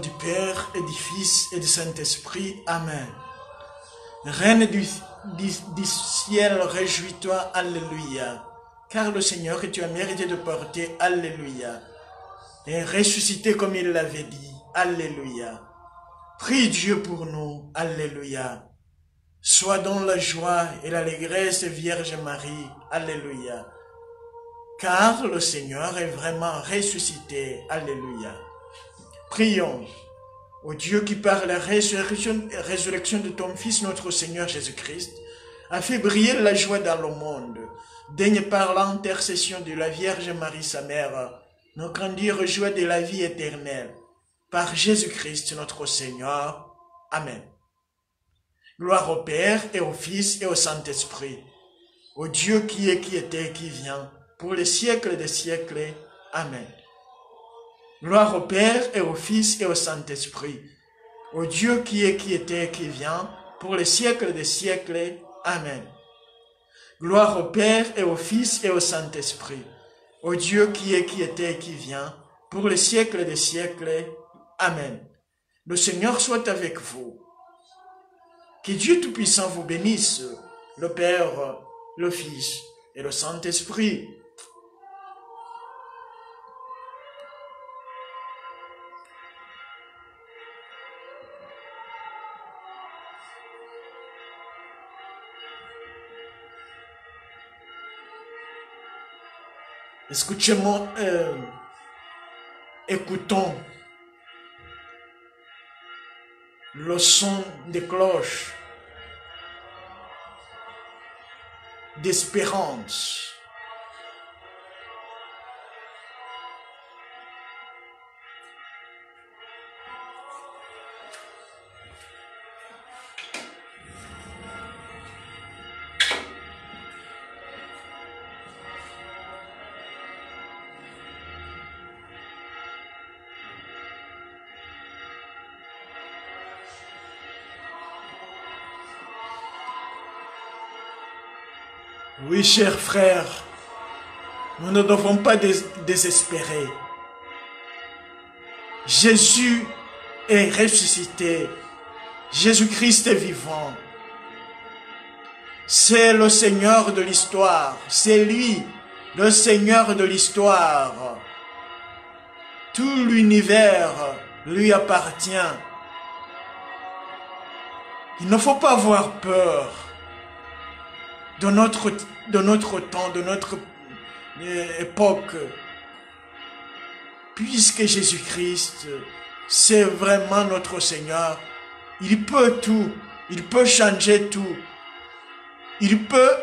du Père et du Fils et du Saint-Esprit. Amen. Reine du ciel, réjouis-toi, Alléluia. Car le Seigneur que tu as mérité de porter, Alléluia, est ressuscité comme il l'avait dit, Alléluia. Prie Dieu pour nous, Alléluia. Sois dans la joie et l'allégresse, Vierge Marie, Alléluia. Car le Seigneur est vraiment ressuscité, Alléluia. Prions. Ô Dieu qui par la résurrection de ton Fils, notre Seigneur Jésus-Christ, a fait briller la joie dans le monde, daigne par l'intercession de la Vierge Marie, sa mère, nous grandir joie de la vie éternelle. Par Jésus-Christ, notre Seigneur. Amen. Gloire au Père et au Fils et au Saint-Esprit, au Dieu qui est, qui était et qui vient, pour les siècles des siècles. Amen. Gloire au Père et au Fils et au Saint-Esprit, au Dieu qui est, qui était et qui vient, pour les siècles des siècles. Amen. Gloire au Père et au Fils et au Saint-Esprit, au Dieu qui est, qui était et qui vient, pour les siècles des siècles. Amen. Le Seigneur soit avec vous. Que Dieu Tout-Puissant vous bénisse, le Père, le Fils et le Saint-Esprit. Écoutons le son des cloches d'espérance. Oui, chers frères, nous ne devons pas désespérer. Jésus est ressuscité. Jésus-Christ est vivant. C'est le Seigneur de l'histoire. C'est lui, le Seigneur de l'histoire. Tout l'univers lui appartient. Il ne faut pas avoir peur de notre temps, de notre époque, puisque Jésus-Christ, c'est vraiment notre Seigneur. Il peut tout, il peut changer tout, il peut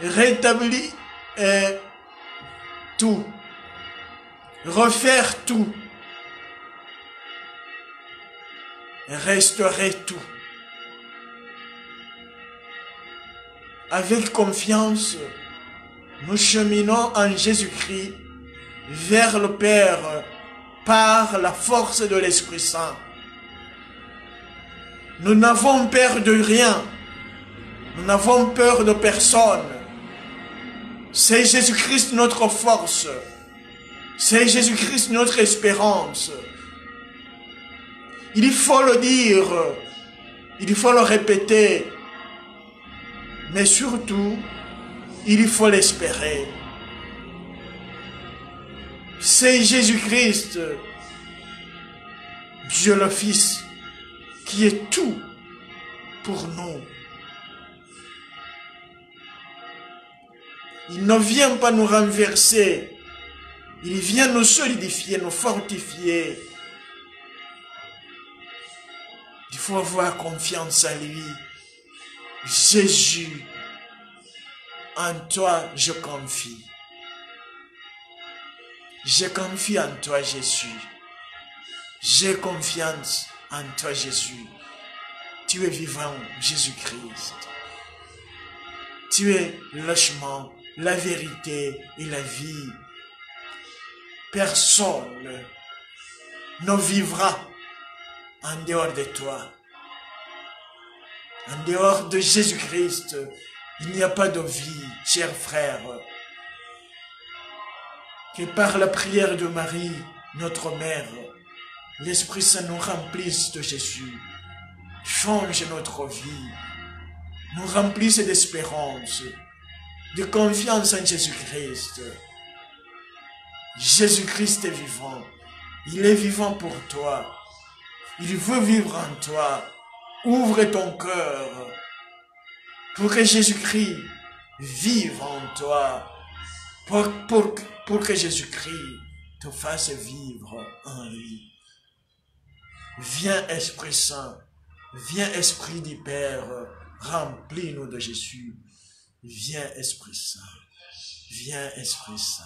rétablir tout, refaire tout, restaurer tout. Avec confiance, nous cheminons en Jésus-Christ vers le Père par la force de l'Esprit Saint. Nous n'avons peur de rien. Nous n'avons peur de personne. C'est Jésus-Christ notre force. C'est Jésus-Christ notre espérance. Il faut le dire. Il faut le répéter. Mais surtout, il faut l'espérer. C'est Jésus-Christ, Dieu le Fils, qui est tout pour nous. Il ne vient pas nous renverser. Il vient nous solidifier, nous fortifier. Il faut avoir confiance en lui. Jésus, en toi je confie. Je confie en toi, Jésus. J'ai confiance en toi, Jésus. Tu es vivant, Jésus-Christ. Tu es le chemin, la vérité et la vie. Personne ne vivra en dehors de toi. En dehors de Jésus-Christ, il n'y a pas de vie, chers frères. Que par la prière de Marie, notre mère, l'Esprit Saint nous remplisse de Jésus. Change notre vie. Nous remplisse d'espérance, de confiance en Jésus-Christ. Jésus-Christ est vivant. Il est vivant pour toi. Il veut vivre en toi. Ouvre ton cœur pour que Jésus-Christ vive en toi. Pour que Jésus-Christ te fasse vivre en lui. Viens Esprit Saint. Viens Esprit du Père. Remplis-nous de Jésus. Viens Esprit Saint. Viens Esprit Saint.